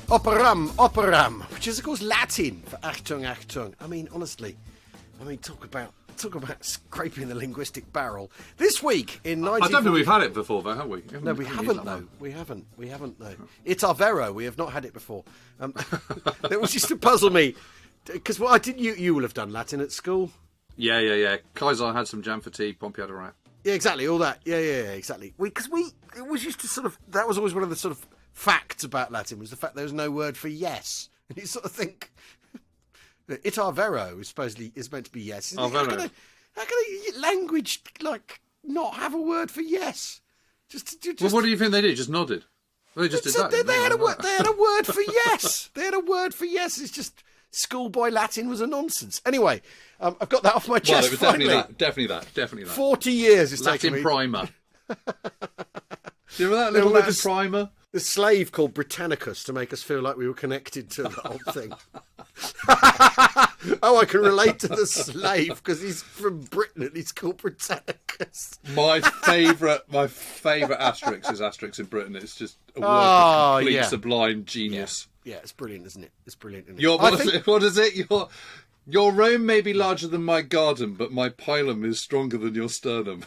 operam, which is of course Latin for Achtung, Achtung. I mean, honestly, talk about scraping the linguistic barrel. This week in 19... I don't think we've had it before, though, have we? No, we haven't, though. We haven't, though. It's our Vero. We have not had it before. It was just to puzzle me, because what you will have done Latin at school. Yeah. Kaiser had some jam for tea, Pompey had a rat. Yeah, exactly, all that. Yeah, exactly. It was used to sort of... That was always one of the sort of facts about Latin, was the fact there was no word for yes. And you sort of think... Itar vero is meant to be yes. How can a language not have a word for yes? Just well, what do you think they did? Just nodded. They just did that. They had a word for yes. They had a word for yes. It's just schoolboy Latin was a nonsense. Anyway, I've got that off my chest. Well, it was definitely that. 40 years it's taken me. Latin primer. Do you remember that little Latin primer? The slave called Britannicus to make us feel like we were connected to the whole thing. Oh, I can relate to the slave because he's from Britain and he's called Britannicus. My favourite Asterix is Asterix in Britain. It's just a work of complete sublime genius. Yeah, it's brilliant, isn't it? It's brilliant. Isn't it? What is it? Your Rome may be larger than my garden, but my pilum is stronger than your sternum.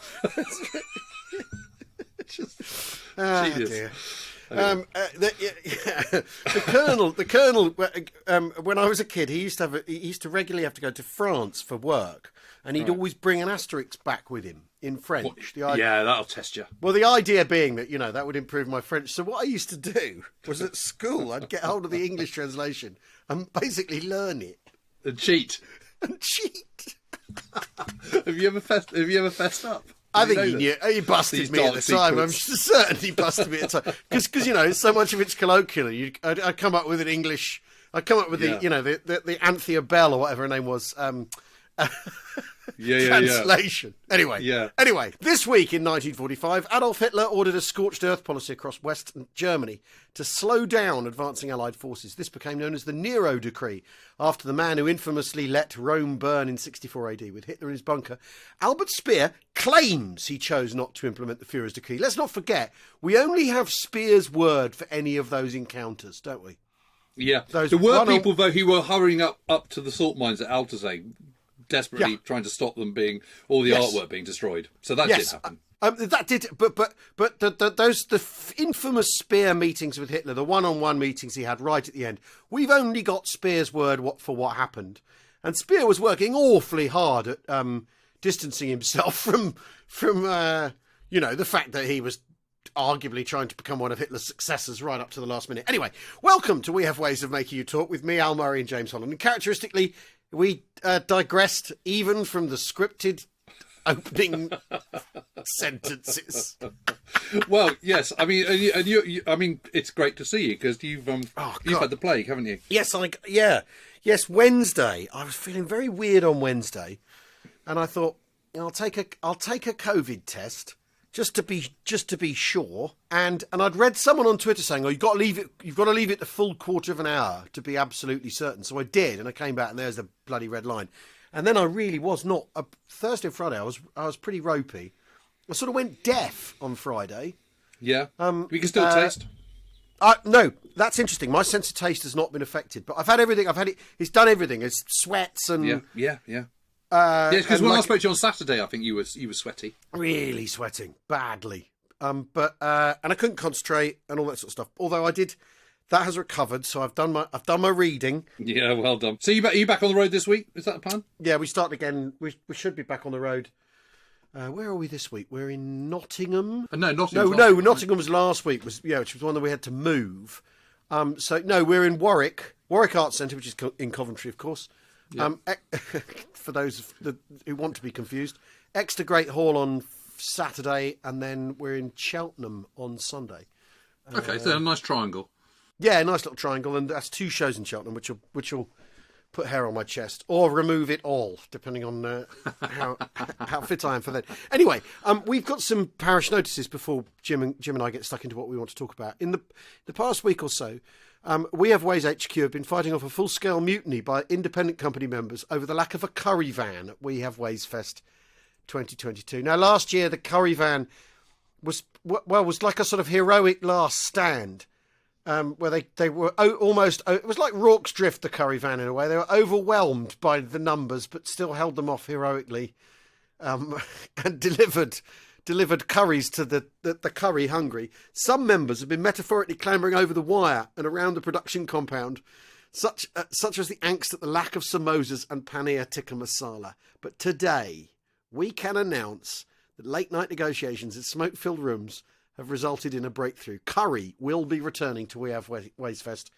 Genius. Dear. The colonel. When I was a kid, he used to regularly have to go to France for work, and he'd always bring an asterisk back with him in French. That'll test you. Well, the idea being that that would improve my French. So what I used to do was at school, I'd get hold of the English translation and basically learn it and cheat. Have you ever fessed up? I think he knew. He busted me at the time. I'm certain he busted me at the time. Because so much of it's colloquial. I'd come up with an English... I'd come up with the Anthea Bell or whatever her name was. Translation. Anyway, this week in 1945, Adolf Hitler ordered a scorched earth policy across Western Germany to slow down advancing Allied forces. This became known as the Nero Decree, after the man who infamously let Rome burn in 64 AD with Hitler in his bunker. Albert Speer claims he chose not to implement the Führer's decree. Let's not forget, we only have Speer's word for any of those encounters, don't we? Yeah. There were people, though, who were hurrying up to the salt mines at Altazay, desperately trying to stop them all the artwork being destroyed. So that did happen. That did, but the infamous Speer meetings with Hitler, the one-on-one meetings he had right at the end, we've only got Speer's word for what happened, and Speer was working awfully hard at distancing himself from the fact that he was arguably trying to become one of Hitler's successors right up to the last minute. Anyway, welcome to We Have Ways of Making You Talk with me, Al Murray and James Holland, and characteristically, we digressed even from the scripted opening sentences. Well, yes. I mean, it's great to see you because you've had the plague, haven't you? Yes, yes. Wednesday, I was feeling very weird on Wednesday, and I thought I'll take a COVID test just to be sure. And I'd read someone on Twitter saying, you've got to leave it the full quarter of an hour to be absolutely certain. So I did, and I came back, and there's the bloody red line. And then I really was not. Thursday and Friday, I was pretty ropey. I sort of went deaf on Friday. Yeah. We can still taste. No, that's interesting. My sense of taste has not been affected, but I've had everything. I've had it. It's done everything. It's sweats and yeah. Because when I spoke to you on Saturday, I think you were sweaty. Really sweating badly. And I couldn't concentrate and all that sort of stuff. Although I did. That has recovered, so I've done my reading. Yeah, well done. So you back on the road this week? Is that the plan? Yeah, we start again. We should be back on the road. Where are we this week? We're in Nottingham. Nottingham. No, Nottingham was last week. Which was one that we had to move. We're in Warwick Arts Centre, which is in Coventry, of course. Yeah. For those who want to be confused, Exeter Great Hall on Saturday, and then we're in Cheltenham on Sunday. Okay, so a nice triangle. Yeah, a nice little triangle, and that's 2 shows in Cheltenham, which will put hair on my chest or remove it all, depending on how fit I am for that. Anyway, we've got some parish notices before Jim and I get stuck into what we want to talk about. In the past week or so, We Have Ways HQ have been fighting off a full-scale mutiny by independent company members over the lack of a curry van at We Have Ways Fest 2022. Now, last year, the curry van was like a sort of heroic last stand where they were almost, it was like Rorke's Drift, the curry van in a way. They were overwhelmed by the numbers, but still held them off heroically, and delivered curries to the curry hungry. Some members have been metaphorically clambering over the wire and around the production compound, such as the angst at the lack of samosas and paneer tikka masala. But today, we can announce that late-night negotiations in smoke-filled rooms have resulted in a breakthrough. Curry will be returning to We Have Waze Fest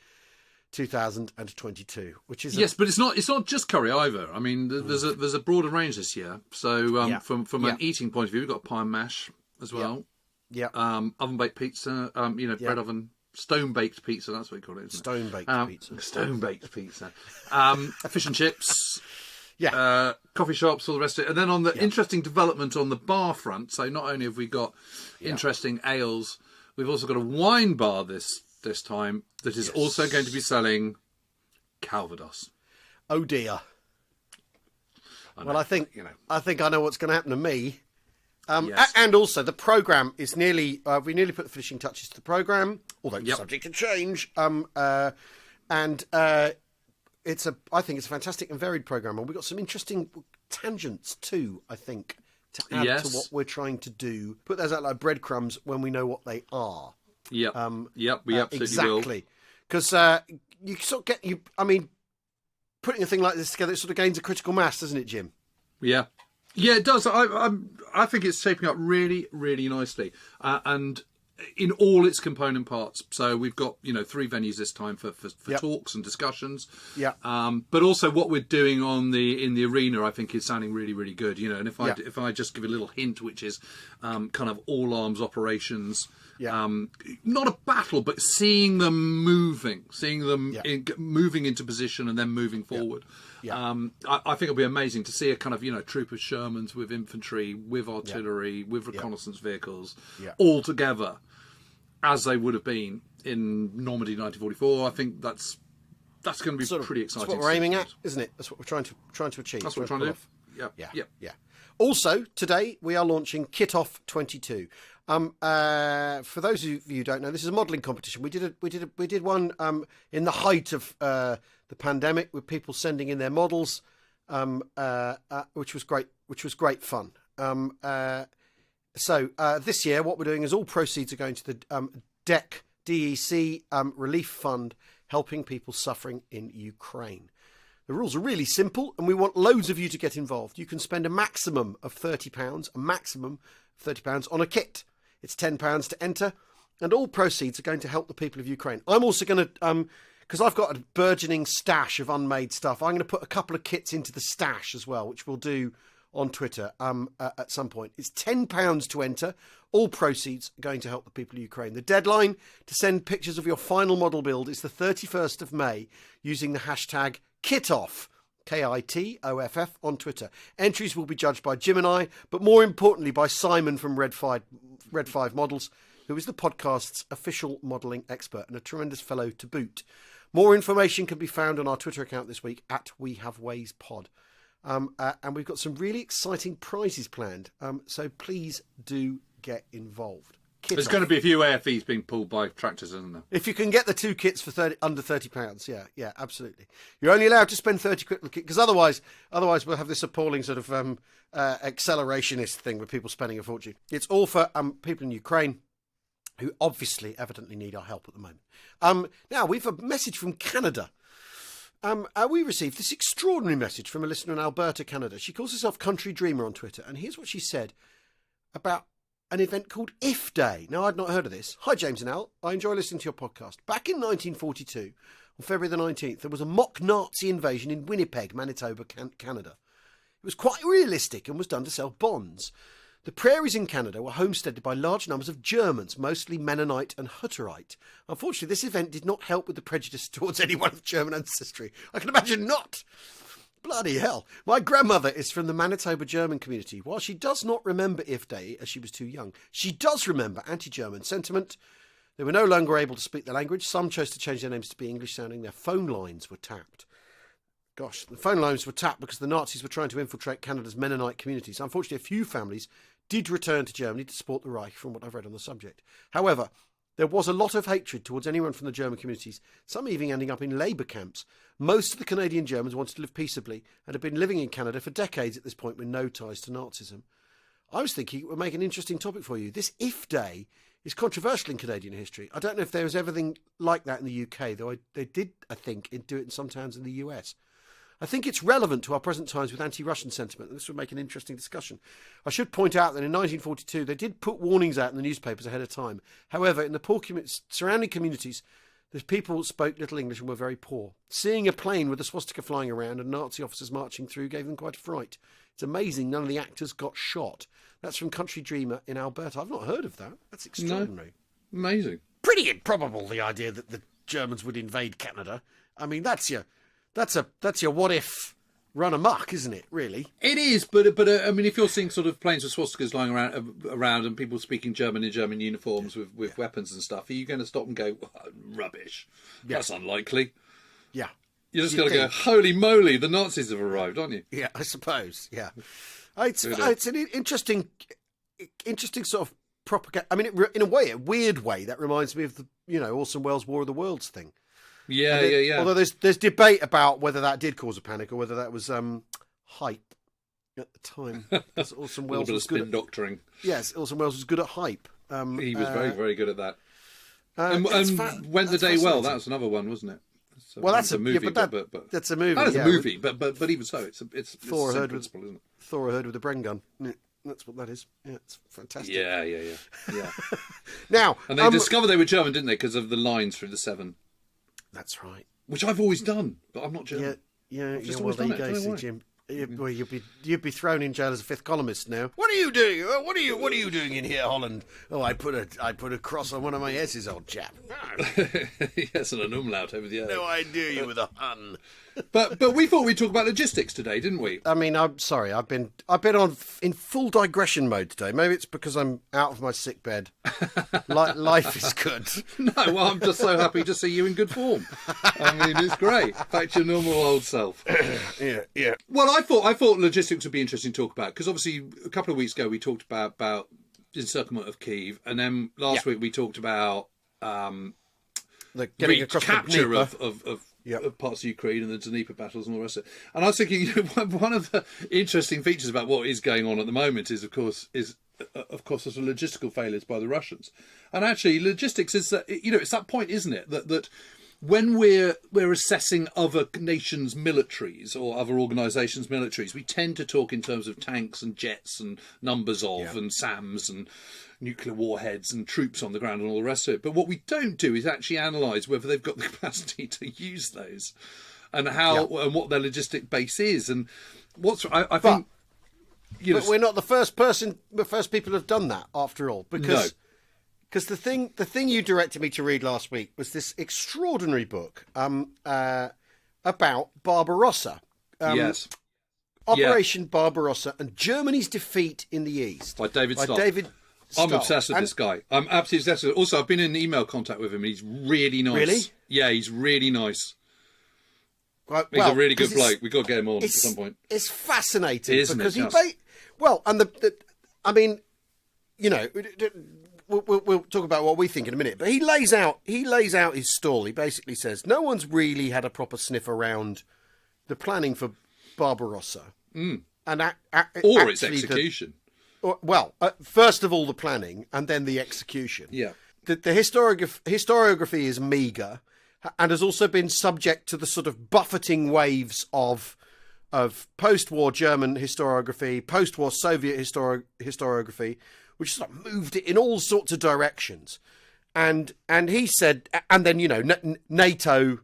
2022, which is yes, but it's not just curry either. I mean, there's a broader range this year. So from an eating point of view, we've got pie and mash as well. Yeah. Oven baked pizza. Bread oven. Stone baked pizza. That's what we call it. Stone baked pizza. Stone baked pizza. Fish and chips. Yeah. Coffee shops, all the rest of it. And then on the interesting development on the bar front, so not only have we got interesting ales, we've also got a wine bar this time that is also going to be selling Calvados. Oh dear. Well, I think I know what's going to happen to me. And also the programme is nearly, we nearly put the finishing touches to the programme, although it's subject to change. I think it's a fantastic and varied programme, and we've got some interesting tangents too, I think, to add to what we're trying to do. Put those out like breadcrumbs when we know what they are. We absolutely will. Because you sort of putting a thing like this together, it sort of gains a critical mass, doesn't it, Jim? Yeah, it does. I think it's shaping up really, really nicely, and in all its component parts. So we've got 3 venues this time for talks and discussions. Yeah. But also what we're doing in the arena, I think, is sounding really, really good. And if I just give a little hint, which is kind of all arms operations. Yeah. Not a battle, but seeing them moving, moving into position and then moving forward. Yeah. I think it'll be amazing to see a kind of troop of Shermans with infantry, with artillery, with reconnaissance vehicles, all together as they would have been in Normandy 1944. I think that's going to be pretty exciting. That's what we're aiming at, isn't it? That's what we're trying to achieve. That's what we're trying to do. Yeah. Also, today we are launching Kit Off 22. For those of you who don't know, this is a modelling competition. We did one in the height of the pandemic with people sending in their models, which was great fun. So this year, what we're doing is all proceeds are going to the DEC Relief Fund, helping people suffering in Ukraine. The rules are really simple, and we want loads of you to get involved. You can spend a maximum of £30, on a kit. It's £10 to enter, and all proceeds are going to help the people of Ukraine. I'm also going to, because I've got a burgeoning stash of unmade stuff, I'm going to put a couple of kits into the stash as well, which we'll do on Twitter at some point. It's £10 to enter. All proceeds are going to help the people of Ukraine. The deadline to send pictures of your final model build is the 31st of May using the hashtag KITOFF, KITOFF, on Twitter. Entries will be judged by Jim and I, but more importantly by Simon from Red 5 Models, who is the podcast's official modelling expert and a tremendous fellow to boot. More information can be found on our Twitter account this week at We Have Waze Pod. And we've got some really exciting prizes planned, so please do get involved. There's going to be a few air fees being pulled by tractors, isn't there? If you can get the 2 kits for under £30, yeah, absolutely. You're only allowed to spend 30 quid, because otherwise we'll have this appalling sort of accelerationist thing with people spending a fortune. It's all for people in Ukraine who evidently need our help at the moment. Now, we've a message from Canada. We received this extraordinary message from a listener in Alberta, Canada. She calls herself Country Dreamer on Twitter, and here's what she said about an event called If Day. Now, I'd not heard of this. Hi, James and Al. I enjoy listening to your podcast. Back in 1942, on February the 19th, there was a mock Nazi invasion in Winnipeg, Manitoba, Canada. It was quite realistic and was done to sell bonds. The prairies in Canada were homesteaded by large numbers of Germans, mostly Mennonite and Hutterite. Unfortunately, this event did not help with the prejudice towards anyone of German ancestry. I can imagine not. Bloody hell. My grandmother is from the Manitoba German community. While she does not remember If Day, as she was too young, she does remember anti-German sentiment. They were no longer able to speak the language. Some chose to change their names to be English-sounding. Their phone lines were tapped. Gosh, the phone lines were tapped because the Nazis were trying to infiltrate Canada's Mennonite communities. Unfortunately, a few families did return to Germany to support the Reich, from what I've read on the subject. However, There was a lot of hatred towards anyone from the German communities, some even ending up in labour camps. Most of the Canadian Germans wanted to live peaceably and had been living in Canada for decades at this point with no ties to Nazism. I was thinking it would make an interesting topic for you. This If Day is controversial in Canadian history. I don't know if there was everything like that in the UK, though they did, I think, do it in some towns in the US. I think it's relevant to our present times with anti-Russian sentiment, and this would make an interesting discussion. I should point out that in 1942, they did put warnings out in the newspapers ahead of time. However, in the poor surrounding communities, the people spoke little English and were very poor. Seeing a plane with a swastika flying around and Nazi officers marching through gave them quite a fright. It's amazing none of the actors got shot. That's from Country Dreamer in Alberta. I've not heard of that. That's extraordinary. No. Amazing. Pretty improbable, the idea that the Germans would invade Canada. I mean, that's your what if run amok, isn't it? Really, it is. But I mean, if you're seeing sort of planes with swastikas lying around and people speaking German in German uniforms with weapons and stuff, are you going to stop and go, oh, rubbish? Yeah. That's unlikely. Yeah, you're just going to go, holy moly, the Nazis have arrived, aren't you? Yeah, I suppose. Yeah, it's an interesting sort of propaganda. I mean, in a way, a weird way, that reminds me of the Orson Welles' War of the Worlds thing. Yeah. Although there's debate about whether that did cause a panic or whether that was hype at the time. Orson Welles was good at doctoring. Yes, Orson Welles was good at hype. He was very, very good at that. And Went the Day Well. That was another one, wasn't it? So well, that's a movie. But that's a movie. That's a movie, but even so, it's Thor a Heard principle, isn't it? Thor Heard with a Bren gun. That's what that is. Yeah, it's fantastic. Yeah. Now, and they discovered they were German, didn't they? Because of the lines through the Seven. That's right. Which I've always done, but I'm not German. Yeah. I've just Well, always there done you it. go, see, Jim. Well, you'd be thrown in jail as a fifth columnist now. What are you doing? What are you doing in here, Holland? Oh, I put a cross on one of my S's, old chap. Yes, and an umlaut over the O. No idea you with a Hun. But we thought we'd talk about logistics today, didn't we? I mean, I'm sorry. I've been in full digression mode today. Maybe it's because I'm out of my sick bed. Life is good. No, well, I'm just so happy to see you in good form. I mean, it's great. Back to your normal old self. Yeah. Well, I thought logistics would be interesting to talk about because obviously a couple of weeks ago we talked about the encirclement of Kyiv, and then last week we talked about the getting across capture the of parts of Ukraine and the Dnieper battles and all the rest of it. And I was thinking, one of the interesting features about what is going on at the moment is, of course, there's logistical failures by the Russians. And actually, logistics is that, it's that point, isn't it, that when we're assessing other nations' militaries or other organisations' militaries, we tend to talk in terms of tanks and jets and numbers of and SAMs and nuclear warheads and troops on the ground and all the rest of it. But what we don't do is actually analyse whether they've got the capacity to use those and how and what their logistic base is. And I think... But we're not the first people have done that, after all, because... Because the thing you directed me to read last week was this extraordinary book about Barbarossa. Yes. Operation Barbarossa and Germany's defeat in the East. By David Stark. I'm obsessed with this guy. I'm absolutely obsessed with him. Also, I've been in email contact with him and he's really nice. Really? Yeah, he's really nice. Well, he's a really good bloke. We've got to get him on at some point. It's fascinating. Isn't because it? We'll talk about what we think in a minute, but he lays out his stall. He basically says no one's really had a proper sniff around the planning for Barbarossa, or its execution. First of all, the planning, and then the execution. Yeah, the historiography is meagre, and has also been subject to the sort of buffeting waves of post-war German historiography, post-war Soviet historiography, which sort of moved it in all sorts of directions. And he said, and then, NATO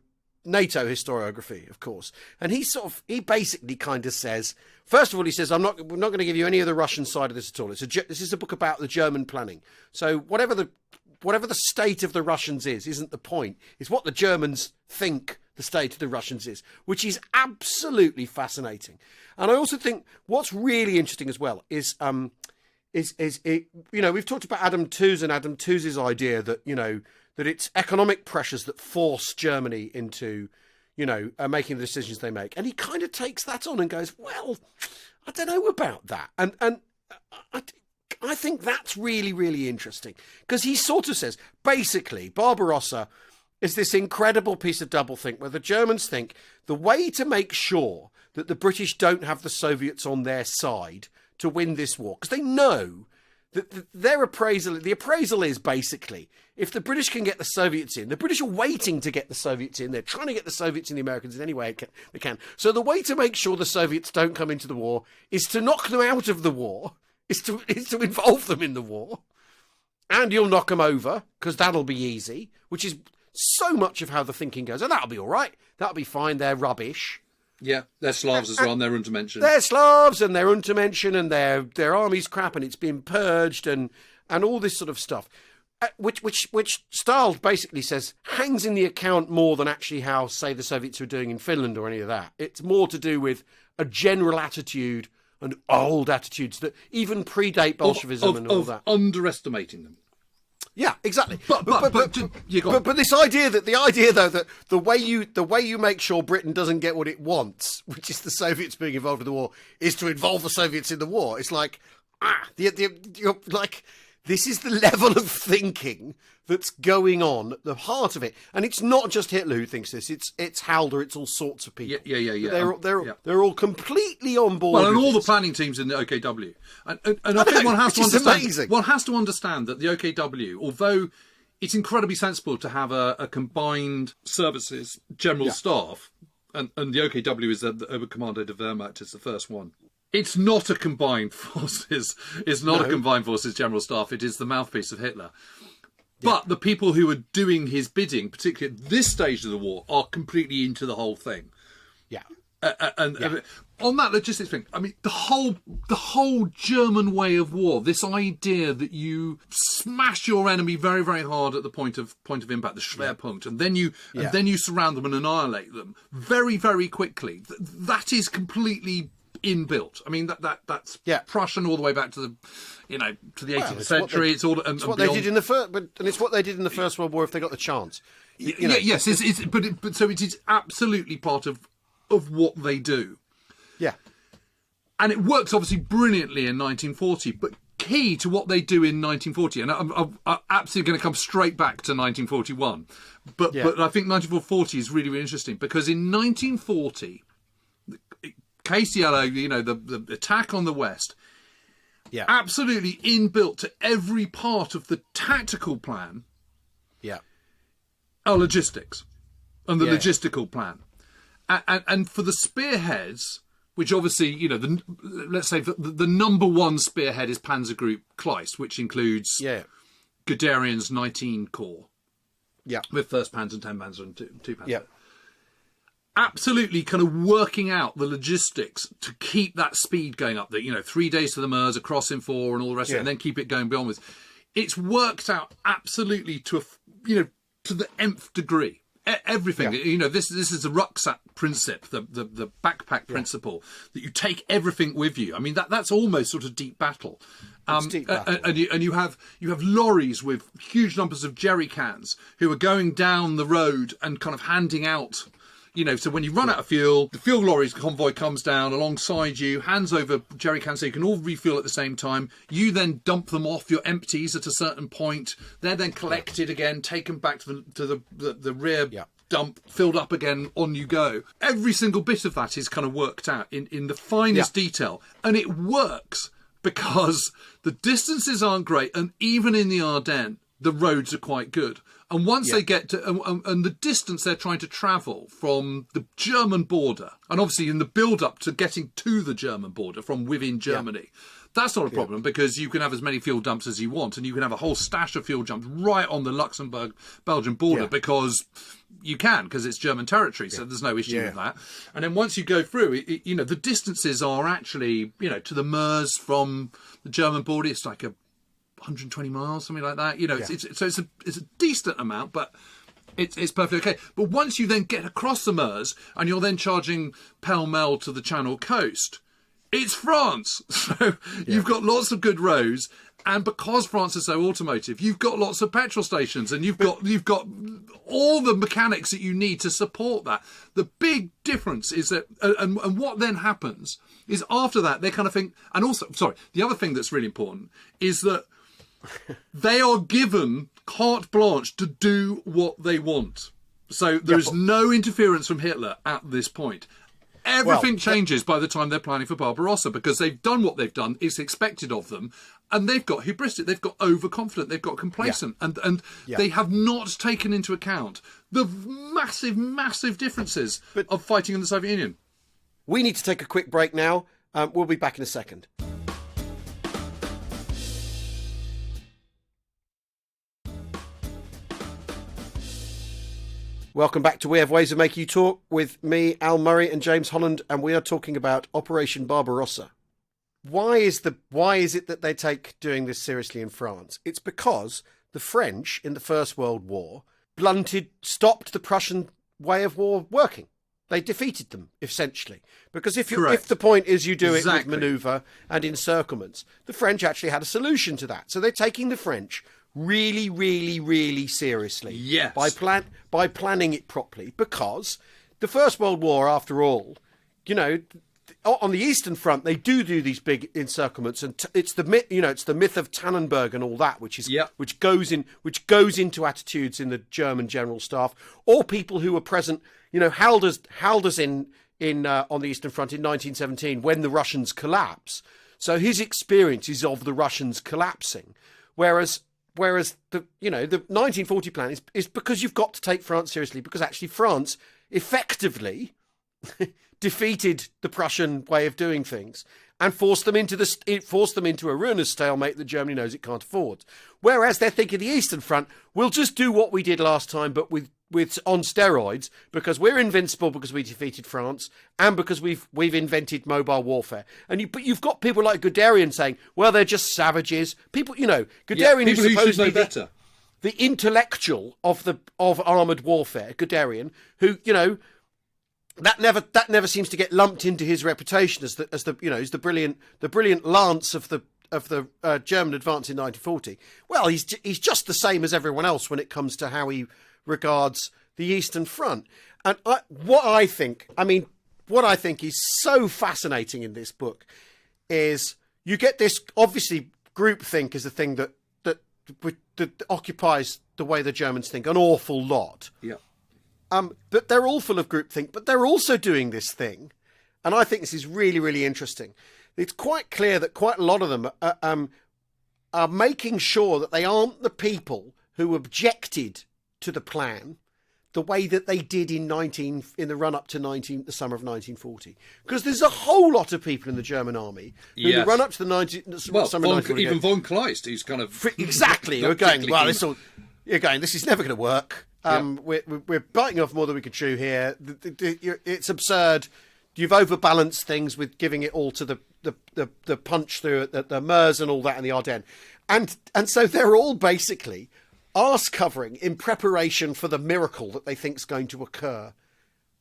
historiography, of course. And he basically kind of says, first of all, he says, we're not going to give you any of the Russian side of this at all. This is a book about the German planning. So whatever the state of the Russians isn't the point. It's what the Germans think the state of the Russians is, which is absolutely fascinating. And I also think what's really interesting as well is we've talked about Adam Tooze's idea that that it's economic pressures that force Germany into making the decisions they make, and he kind of takes that on and goes, well, I don't know about that, and I think that's really, really interesting, because he sort of says, basically, Barbarossa is this incredible piece of doublethink where the Germans think the way to make sure that the British don't have the Soviets on their side to win this war, because they know that their appraisal, the appraisal is basically, if the British can get the Soviets in, the British are waiting to get the Soviets in. They're trying to get the Soviets and the Americans in any way they can. So the way to make sure the Soviets don't come into the war is to knock them out of the war, is to involve them in the war. And you'll knock them over, because that'll be easy, which is so much of how the thinking goes. And that'll be all right. That'll be fine. They're rubbish. Yeah, they're Slavs as well, and they're Untermenschen. They're Slavs, and they're Untermenschen, and their army's crap, and it's been purged, and all this sort of stuff. Which Stahl basically says hangs in the account more than actually how, say, the Soviets were doing in Finland or any of that. It's more to do with a general attitude and old attitudes that even predate Bolshevism and all that. Underestimating them. Yeah, exactly. But this idea that the way you make sure Britain doesn't get what it wants, which is the Soviets being involved in the war, is to involve the Soviets in the war. It's like you're like, this is the level of thinking that's going on at the heart of it, and it's not just Hitler who thinks this. It's Halder. It's all sorts of people. Yeah. They're all completely on board. Well, and all this. The planning teams in the OKW, and I think one has to understand. Amazing. One has to understand that the OKW, although it's incredibly sensible to have a combined services general staff, and the OKW is the Oberkommando der Wehrmacht is the first one. It's not a combined forces. It's not a combined forces general staff. It is the mouthpiece of Hitler. But the people who are doing his bidding, particularly at this stage of the war, are completely into the whole thing. Yeah. On that logistics thing, I mean, the whole German way of war, this idea that you smash your enemy very, very hard at the point of impact, the Schwerpunkt, and then you surround them and annihilate them very, very quickly. That is completely inbuilt. I mean, that's Prussian all the way back to the 18th century. It's what they did in the first, and it's what they did in the First World War if they got the chance. Yes, so it is absolutely part of what they do. Yeah, and it works obviously brilliantly in 1940. But key to what they do in 1940, and I'm absolutely going to come straight back to 1941. But I think 1940 is really, really interesting because in 1940. Case Yellow, the attack on the West, absolutely inbuilt to every part of the tactical plan, are logistics, and the logistical plan, and for the spearheads, which obviously, let's say the number one spearhead is Panzer Group Kleist, which includes Guderian's 19 Corps, with 1st Panzer, 10 Panzer, and 2 Panzer. Absolutely kind of working out the logistics to keep that speed going up, that 3 days to the Meuse, a cross in 4 and all the rest of it, and then keep it going beyond with. It's worked out absolutely to the nth degree. Everything, this is the rucksack principle, the backpack principle, that you take everything with you. I mean, that's almost sort of deep battle. Deep battle. And you have lorries with huge numbers of jerry cans who are going down the road and kind of handing out. So when you run out of fuel, the fuel lorry's convoy comes down alongside you, hands over jerry cans so you can all refuel at the same time. You then dump them off your empties at a certain point. They're then collected again, taken back to the rear dump, filled up again, on you go. Every single bit of that is kind of worked out in the finest detail. And it works because the distances aren't great. And even in the Ardennes, the roads are quite good. And once they get to, and the distance they're trying to travel from the German border, and obviously in the build-up to getting to the German border from within Germany, that's not a problem because you can have as many fuel dumps as you want, and you can have a whole stash of fuel dumps right on the Luxembourg-Belgian border because you can, because it's German territory, so there's no issue with that. And then once you go through, the distances are actually, to the Meuse from the German border, it's like 120 miles, something like that. It's a decent amount, but it's perfectly okay. But once you then get across the Meuse and you're then charging pell-mell to the Channel coast, it's France. So you've got lots of good roads, And because France is so automotive, you've got lots of petrol stations, and you've got all the mechanics that you need to support that. The big difference is that, and what then happens is after that they kind of think, and also, sorry, the other thing that's really important is that they are given carte blanche to do what they want. So there's no interference from Hitler at this point. Everything changes by the time they're planning for Barbarossa, because they've done what they've done. It's expected of them. And they've got hubristic, they've got overconfident, they've got complacent, and they have not taken into account the massive, massive differences of fighting in the Soviet Union. We need to take a quick break now. We'll be back in a second. Welcome back to We Have Ways of Making You Talk with me, Al Murray, and James Holland, and we are talking about Operation Barbarossa. Why is it that they take doing this seriously in France? It's because the French in the First World War stopped the Prussian way of war working. They defeated them, essentially. Because if the point is you do it with manoeuvre and encirclements, the French actually had a solution to that. So they're taking the French really, really, really seriously. Yes. By planning it properly, because the First World War, after all, on the Eastern Front, they do these big encirclements, and it's the myth of Tannenberg and all that, which goes into attitudes in the German General Staff, or people who were present. Halder's in on the Eastern Front in 1917 when the Russians collapse. So his experience is of the Russians collapsing, whereas the 1940 plan is because you've got to take France seriously, because actually France effectively defeated the Prussian way of doing things and forced them into a ruinous stalemate that Germany knows it can't afford. Whereas they're thinking the Eastern Front, we'll just do what we did last time, but with on steroids, because we're invincible, because we defeated France, and because we've invented mobile warfare. But you've got people like Guderian saying, well, they're just savages. People, Guderian is supposedly the intellectual of armoured warfare, Guderian, who, that never seems to get lumped into his reputation as the brilliant lance of the German advance in 1940. Well, he's just the same as everyone else when it comes to how he regards the Eastern Front. And what I think is so fascinating in this book is you get this, obviously groupthink is a thing that occupies the way the Germans think an awful lot. Yeah. But they're all full of groupthink, but they're also doing this thing. And I think this is really, really interesting. It's quite clear that quite a lot of them are making sure that they aren't the people who objected to the plan the way that they did in the run-up to the summer of 1940. Because there's a whole lot of people in the German army who the run-up to the summer of 1940... Even von Kleist, who's kind of... Exactly. We're going, well, this is never going to work. We're biting off more than we can chew here. It's absurd. You've overbalanced things with giving it all to the punch through the Meuse and all that in the Ardennes. And so they're all basically arse covering in preparation for the miracle that they think is going to occur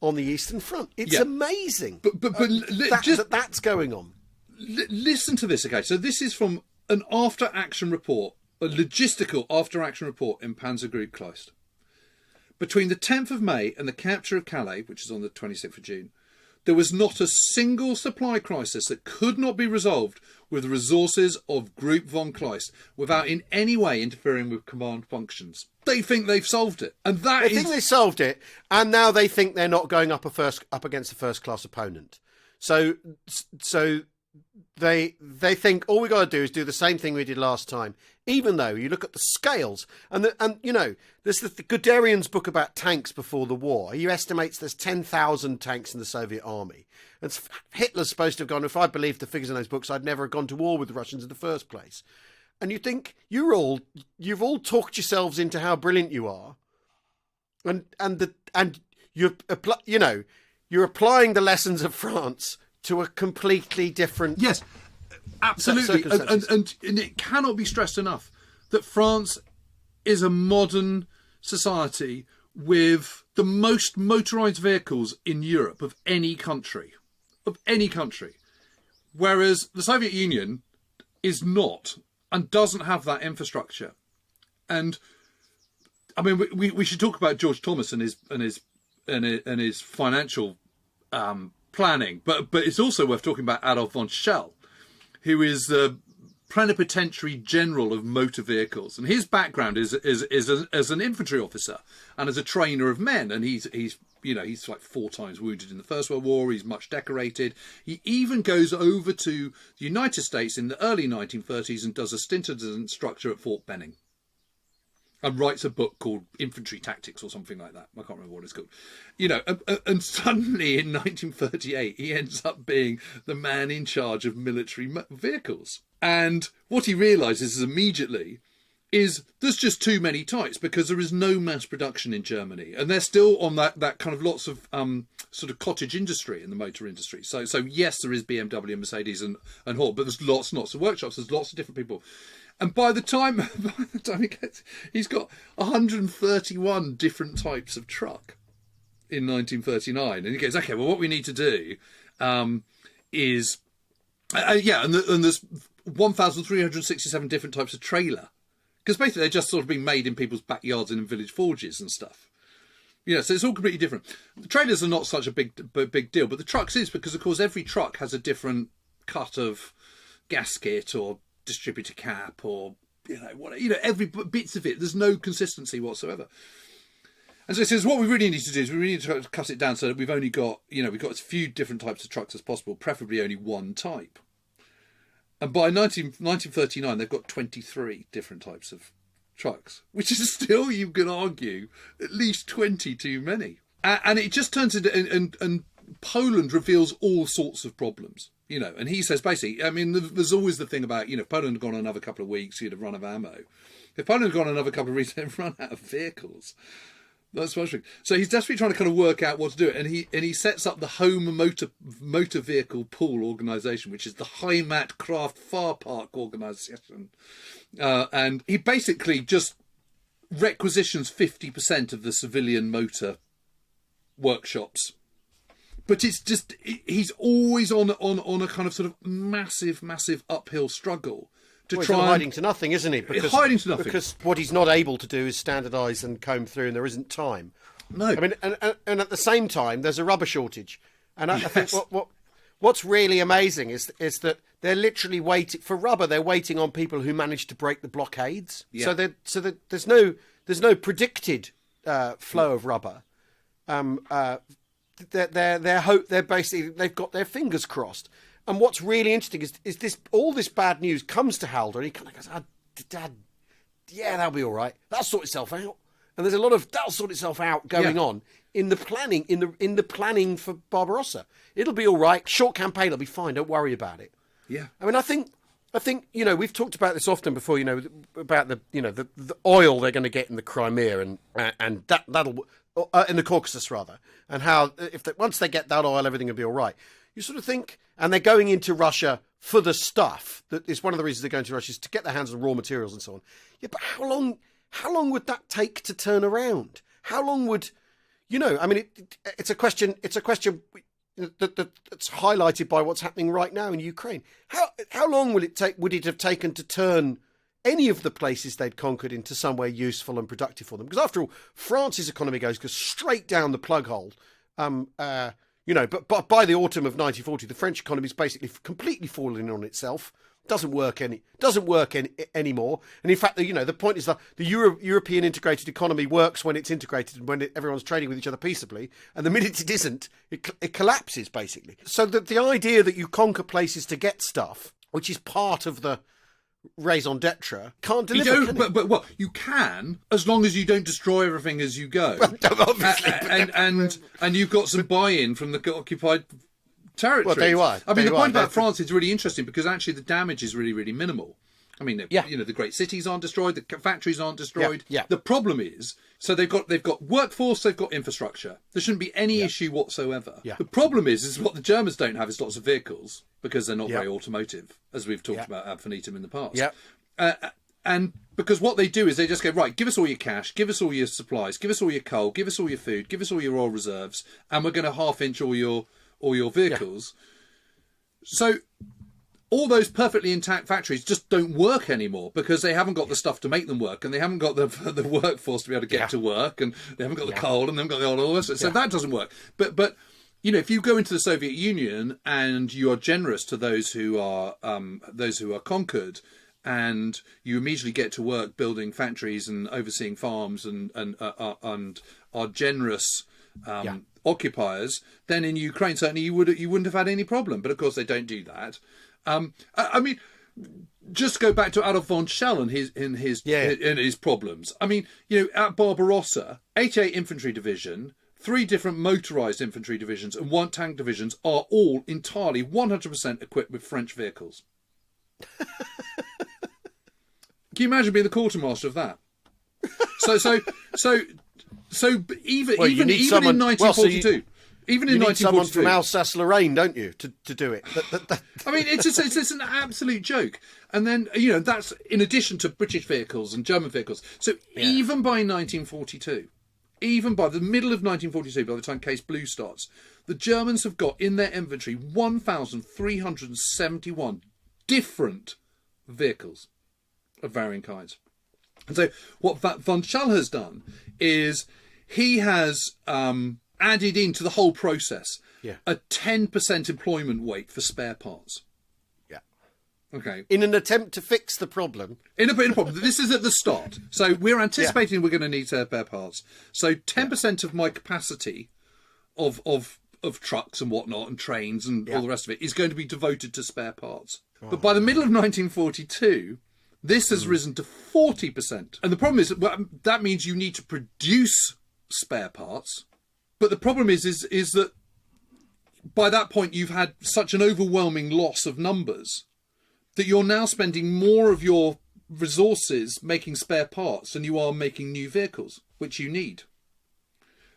on the Eastern Front. It's amazing. That's going on. Listen to this, okay? So this is from an after-action report, a logistical after-action report in Panzer Group Kleist. Between the 10th of May and the capture of Calais, which is on the 26th of June, there was not a single supply crisis that could not be resolved with the resources of Group von Kleist without in any way interfering with command functions. They think they've solved it. And they think they solved it, and now they think they're not going up against a first-class opponent. So they think all we got to do is do the same thing we did last time, even though you look at the scales and there's the Guderian's book about tanks before the war. He estimates there's 10,000 tanks in the Soviet army, and Hitler's supposed to have gone, if I believed the figures in those books, I'd never have gone to war with the Russians in the first place. And you think you've all talked yourselves into how brilliant you are, and you're applying the lessons of France to a completely different... Yes, absolutely. And it cannot be stressed enough that France is a modern society with the most motorised vehicles in Europe of any country. Whereas the Soviet Union is not. and doesn't have that infrastructure. And I mean, we should talk about George Thomas and his financial planning, but it's also worth talking about Adolf von Schell, who is the plenipotentiary general of motor vehicles, and his background is as an infantry officer and as a trainer of men, and he's like 4 times wounded in the First World War. He's much decorated. He even goes over to the United States in the early 1930s and does a stint as an instructor at Fort Benning, and writes a book called Infantry Tactics or something like that. I can't remember what it's called. And suddenly in 1938, he ends up being the man in charge of military vehicles. And what he realises immediately is there's just too many types, because there is no mass production in Germany. And they're still on that kind of lots of sort of cottage industry in the motor industry. So yes, there is BMW and Mercedes and Hort, but there's lots and lots of workshops. There's lots of different people. And by the time he gets, he's got 131 different types of truck in 1939. And he goes, okay, well, what we need to do is, and there's 1,367 different types of trailer. Because basically they're just sort of being made in people's backyards and in village forges and stuff. So it's all completely different. The trailers are not such a big deal, but the trucks is, because, of course, every truck has a different cut of gasket or distributor cap or every bits of it. There's no consistency whatsoever. And so he says, what we really need to do is we really need to cut it down so that we've only got we've got as few different types of trucks as possible, preferably only one type. And by 1939 they've got 23 different types of trucks, which is still, you can argue, at least 20 too many. And it just turns into, and Poland reveals all sorts of problems. And he says, basically, I mean, there's always the thing about, if Poland had gone another couple of weeks, you'd have run out of ammo. If Poland had gone another couple of weeks, they'd run out of vehicles. That's frustrating. So he's desperately trying to kind of work out what to do. And he sets up the Home Motor Vehicle Pool Organisation, which is the Heimat Kraft Fahrpark Organisation. And he basically just requisitions 50% of the civilian motor workshops. But it's just, he's always on a kind of sort of massive uphill struggle to he's try hiding to nothing, isn't he? Hiding to nothing. Because what he's not able to do is standardise and comb through, and there isn't time. No. I mean, and at the same time, there's a rubber shortage. And I think what's really amazing is that they're literally waiting for rubber. They're waiting on people who manage to break the blockades. Yeah. So there's no predicted flow of rubber. They're basically, they've got their fingers crossed. And what's really interesting is this, all this bad news comes to Halder, and he kind of goes, Dad, yeah, that'll be all right. That'll sort itself out. And there's a lot of that'll sort itself out going on in the planning, in the planning for Barbarossa. It'll be all right. Short campaign will be fine. Don't worry about it. Yeah. I mean, I think we've talked about this often before. About the oil they're going to get in the Crimea and that'll in the Caucasus rather, and how once they get that oil, everything will be all right. You sort of think, and they're going into Russia for the stuff. That is one of the reasons they're going to Russia, is to get their hands on raw materials and so on. Yeah, but how long would that take to turn around? How long would, I mean, it's a question. It's a question that's highlighted by what's happening right now in Ukraine. How long would it have taken to turn any of the places they'd conquered into somewhere useful and productive for them? Because after all, France's economy goes straight down the plug hole. But by the autumn of 1940, the French economy's basically completely fallen on itself. Doesn't work anymore. And in fact, the point is that the European integrated economy works when it's integrated and when everyone's trading with each other peaceably. And the minute it isn't, it collapses basically. So that the idea that you conquer places to get stuff, which is part of the raison d'etre, can't deliver. But you can, as long as you don't destroy everything as you go. Obviously, and you've got some buy-in from the occupied territories. Well, there you are. I mean, the point about France is really interesting because actually the damage is really, really minimal. I mean, the great cities aren't destroyed, the factories aren't destroyed. Yeah. The problem is, so they've got workforce, they've got infrastructure. There shouldn't be any issue whatsoever. Yeah. The problem is what the Germans don't have is lots of vehicles because they're not very automotive, as we've talked about ad infinitum in the past. Yeah. And because what they do is they just go, right, give us all your cash, give us all your supplies, give us all your coal, give us all your food, give us all your oil reserves, and we're going to half-inch all your vehicles. So all those perfectly intact factories just don't work anymore because they haven't got the stuff to make them work, and they haven't got the workforce to be able to get to work, and they haven't got the coal, and they haven't got the oil. So that doesn't work. But if you go into the Soviet Union and you are generous to those who are conquered, and you immediately get to work building factories and overseeing farms and are generous occupiers, then in Ukraine certainly you wouldn't have had any problem. But of course they don't do that. I mean, just go back to Adolf von Schell and his problems. I mean, at Barbarossa, 88 Infantry Division, 3 different motorised infantry divisions and 1 tank divisions are all entirely 100% equipped with French vehicles. Can you imagine being the quartermaster of that? So even in 1942, even in 1942, someone from Alsace-Lorraine, don't you, to do it? I mean, it's an absolute joke. And then that's in addition to British vehicles and German vehicles. So even by 1942, even by the middle of 1942, by the time Case Blue starts, the Germans have got in their inventory 1,371 different vehicles of varying kinds. And so what von Schall has done is he has added into the whole process a 10% employment weight for spare parts. Yeah. Okay. In an attempt to fix the problem. In a problem. This is at the start. So we're anticipating we're going to need spare parts. So 10% of my capacity of trucks and whatnot and trains and all the rest of it is going to be devoted to spare parts. Oh. But by the middle of 1942... this has risen to 40%. And the problem is that means you need to produce spare parts. But the problem is that by that point you've had such an overwhelming loss of numbers that you're now spending more of your resources making spare parts than you are making new vehicles, which you need.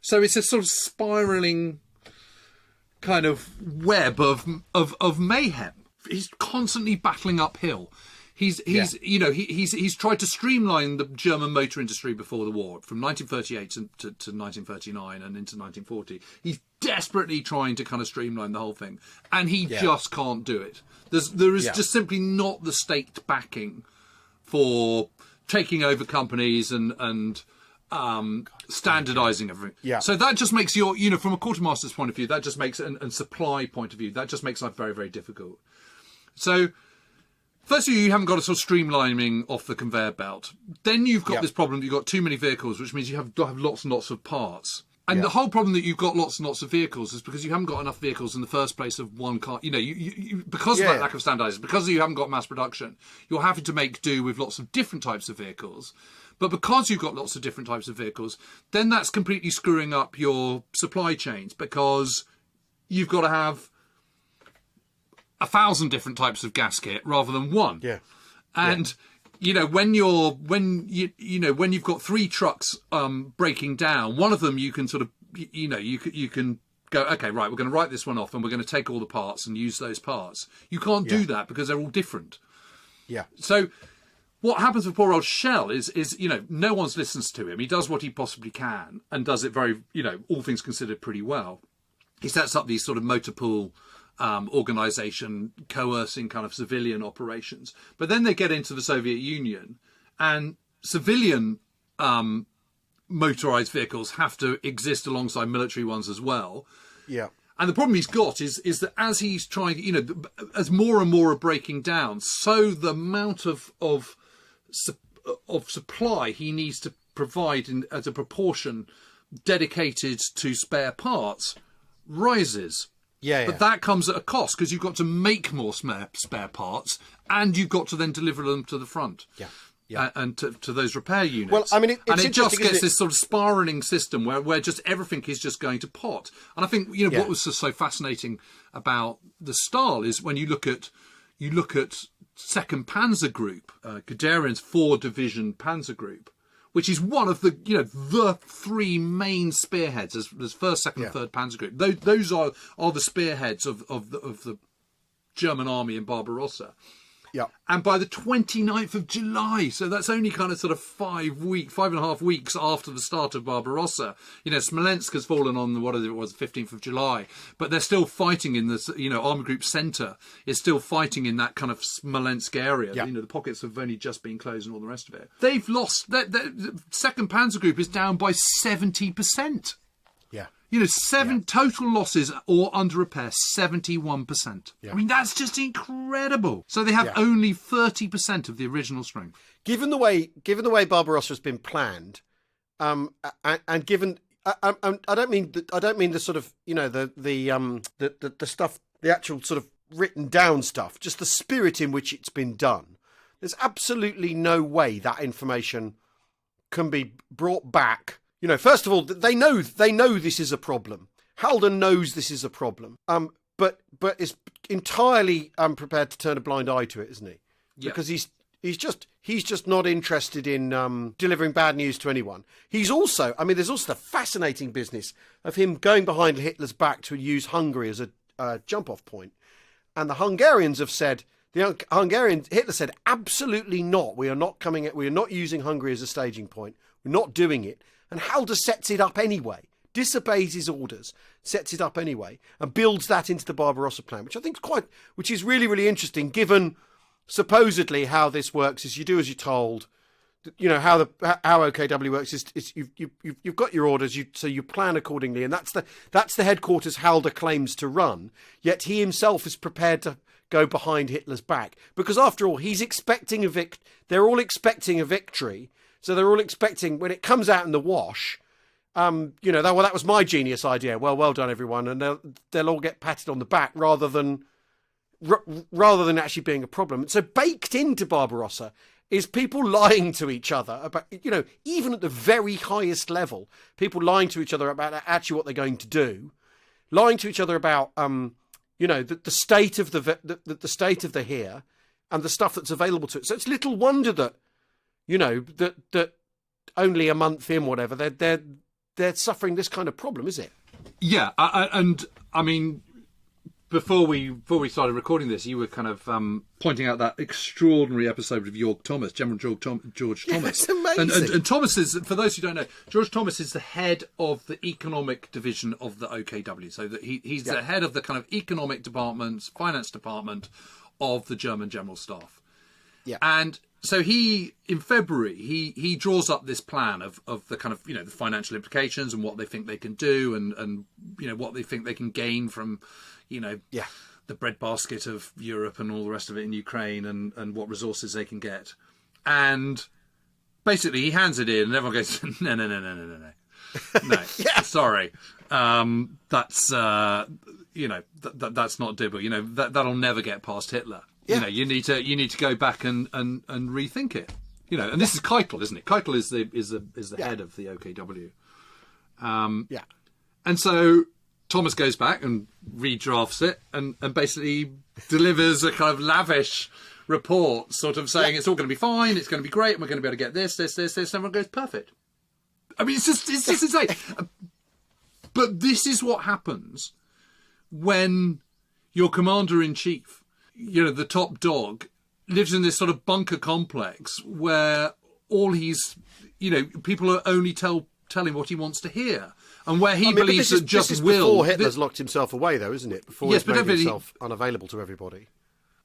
So it's a sort of spiralling kind of web of mayhem. He's constantly battling uphill. He's tried to streamline the German motor industry before the war, from 1938 to 1939 and into 1940. He's desperately trying to kind of streamline the whole thing, and he just can't do it. There is just simply not the state backing for taking over companies and standardising everything. Yeah. So that just makes from a quartermaster's point of view, that just makes and supply point of view, that just makes life very, very difficult. So. Firstly, you haven't got a sort of streamlining off the conveyor belt. Then you've got this problem that you've got too many vehicles, which means you have lots and lots of parts. And the whole problem that you've got lots and lots of vehicles is because you haven't got enough vehicles in the first place of one car. You because of that lack of standardisation, because you haven't got mass production, you're having to make do with lots of different types of vehicles. But because you've got lots of different types of vehicles, then that's completely screwing up your supply chains, because you've got to have 1,000 different types of gasket rather than one. Yeah. And when you've got 3 trucks breaking down, one of them you can sort of you can go, okay, right, we're going to write this one off and we're going to take all the parts and use those parts. You can't do that because they're all different. Yeah. So what happens with poor old Schell is no one listens to him. He does what he possibly can and does it very, all things considered, pretty well. He sets up these sort of motor pool organisation coercing kind of civilian operations. But then they get into the Soviet Union, and civilian motorised vehicles have to exist alongside military ones as well. Yeah. And the problem he's got is that as he's trying, as more and more are breaking down, so the amount of supply he needs to provide as a proportion dedicated to spare parts rises. But that comes at a cost, because you've got to make more spare parts, and you've got to then deliver them to the front. And to those repair units. Well, I mean, it just gets this sort of spiralling system where just everything is just going to pot. And I think what was just so fascinating about the Stahl is when you look at Second Panzer Group, Guderian's 4-division Panzer Group, which is one of the 3 main spearheads as first, second, and third Panzer Group. Those are the spearheads of the German army in Barbarossa. Yeah. And by the 29th of July, so that's only kind of sort of 5.5 weeks after the start of Barbarossa, Smolensk has fallen on the 15th of July, but they're still fighting in this, Army Group Centre is still fighting in that kind of Smolensk area. Yeah. The pockets have only just been closed and all the rest of it. They've lost, the 2nd Panzer Group is down by 70%. Yeah. Total losses or under repair, 71%. Yeah. I mean, that's just incredible. So they have only 30% of the original strength. Given the way Barbarossa has been planned, and given, I don't mean the sort of the stuff, the actual sort of written down stuff, just the spirit in which it's been done. There's absolutely no way that information can be brought back. First of all, they know this is a problem. Halden knows this is a problem. But is entirely prepared to turn a blind eye to it, isn't he? Yeah. Because he's just not interested in delivering bad news to anyone. He's also, there's also the fascinating business of him going behind Hitler's back to use Hungary as a jump-off point. And the Hungarians have said, Hitler said, absolutely not. We are not using Hungary as a staging point. We're not doing it. And Halder sets it up anyway, disobeys his orders, sets it up anyway, and builds that into the Barbarossa plan, which is really, really interesting, given supposedly how this works is you do as you're told. How OKW works is you've got your orders, so you plan accordingly, and that's the headquarters Halder claims to run. Yet he himself is prepared to go behind Hitler's back because, after all, he's expecting they're all expecting a victory. So they're all expecting, when it comes out in the wash, that was my genius idea. Well done, everyone, and they'll all get patted on the back rather than actually being a problem. So baked into Barbarossa is people lying to each other about, even at the very highest level, people lying to each other about actually what they're going to do, lying to each other about, the state of the state of the here, and the stuff that's available to it. So it's little wonder that. That only a month in, whatever, they're suffering this kind of problem, is it? Yeah, and I mean, before we started recording this, you were kind of pointing out that extraordinary episode of General George Thomas. It's amazing. And Thomas is, for those who don't know, George Thomas is the head of the economic division of the OKW. So that he's the head of the kind of economic department, finance department of the German General Staff. Yeah, and so in February, he draws up this plan of the kind of, the financial implications and what they think they can do and what they think they can gain from, the breadbasket of Europe and all the rest of it in Ukraine and what resources they can get. And basically he hands it in and everyone goes, no. No, sorry. That's, that's not doable. That'll never get past Hitler. Yeah. You need to go back and rethink it. And this is Keitel, isn't it? Keitel is the head of the OKW. And so Thomas goes back and redrafts it and basically delivers a kind of lavish report, sort of saying it's all going to be fine, it's going to be great, and we're going to be able to get this. And everyone goes, perfect. I mean, it's just insane. But this is what happens when your commander-in-chief, the top dog, lives in this sort of bunker complex where all he's, people are only tell him what he wants to hear, and where he believes that just this is will. Before Hitler's locked himself away, though, isn't it? Before he's made himself unavailable to everybody.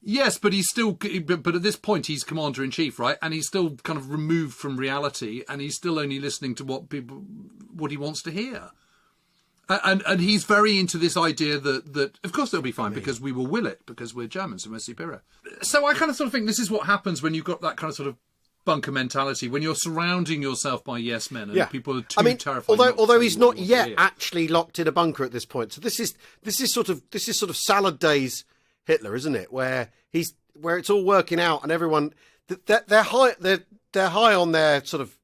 Yes, but he's still. But at this point, he's commander in chief, right? And he's still kind of removed from reality, and he's still only listening to what he wants to hear. And he's very into this idea that of course they'll be fine because we will will it because we're Germans and we're superior. So I kind of sort of think this is what happens when you've got that kind of sort of bunker mentality, when you're surrounding yourself by yes men and people are too terrified. Although he's not yet actually locked in a bunker at this point. So this is sort of salad days Hitler, isn't it? Where it's all working out and everyone they're high on their sort of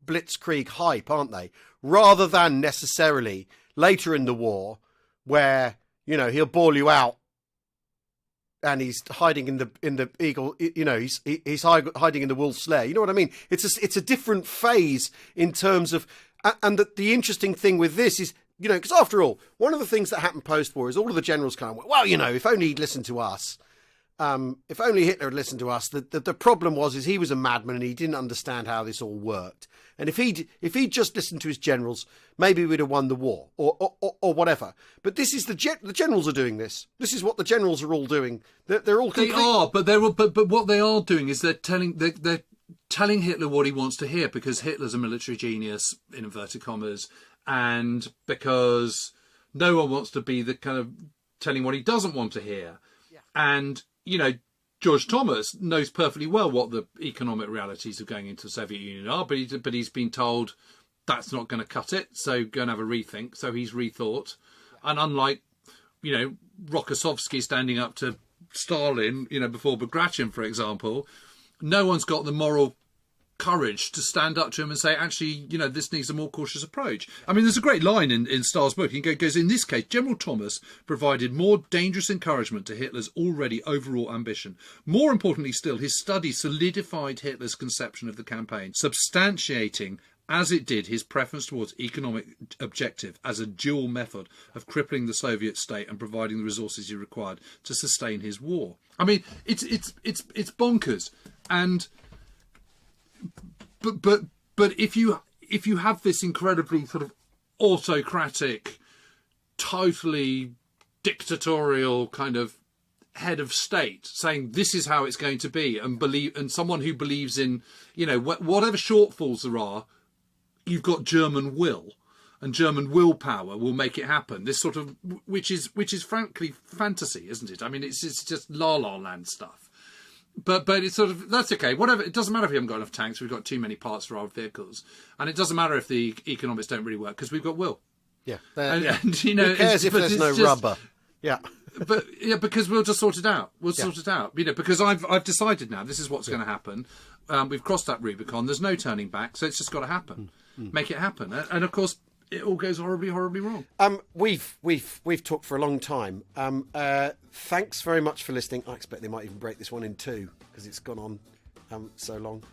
blitzkrieg hype, aren't they? Rather than necessarily later in the war, where he'll bawl you out, and he's hiding in the eagle. He's hiding in the wolf's lair. You know what I mean? It's a different phase in terms of, and the interesting thing with this is, because after all, one of the things that happened post-war is all of the generals kind of went, well, if only he'd listened to us, If only Hitler had listened to us. The problem was he was a madman and he didn't understand how this all worked. And if he'd just listened to his generals, maybe we'd have won the war or whatever. But this is the generals are doing this. This is what the generals are all doing. They're all They are, but what they are doing is they're telling Hitler what he wants to hear, because Hitler's a military genius in inverted commas, and because no one wants to be the kind of telling what he doesn't want to hear. Yeah. And George Thomas knows perfectly well what the economic realities of going into the Soviet Union are, but he's been told that's not going to cut it, so go and have a rethink. So he's rethought. And unlike, Rokossovsky standing up to Stalin, before Bagration, for example, no one's got the moral courage to stand up to him and say, actually, this needs a more cautious approach. I mean, there's a great line in Starr's book. He goes, in this case, General Thomas provided more dangerous encouragement to Hitler's already overall ambition. More importantly still, his study solidified Hitler's conception of the campaign, substantiating, as it did, his preference towards economic objective as a dual method of crippling the Soviet state and providing the resources he required to sustain his war. I mean, it's bonkers. And But if you have this incredibly sort of autocratic, totally dictatorial kind of head of state saying this is how it's going to be, and someone who believes in whatever shortfalls there are, you've got German will, and German willpower will make it happen. This sort of which is frankly fantasy, isn't it? I mean, it's just la la land stuff. But it's sort of, that's okay, whatever. It doesn't matter if we haven't got enough tanks, we've got too many parts for our vehicles. And it doesn't matter if the economics don't really work, because we've got will. Yeah. And who cares if there's no rubber? Yeah. But because we'll just sort it out. We'll sort it out. Because I've decided now this is what's going to happen. We've crossed that Rubicon. There's no turning back, so it's just got to happen. Make it happen. And of course, it all goes horribly, horribly wrong. We've talked for a long time. Thanks very much for listening. I expect they might even break this one in two because it's gone on so long.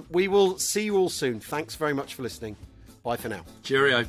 We will see you all soon. Thanks very much for listening. Bye for now. Cheerio.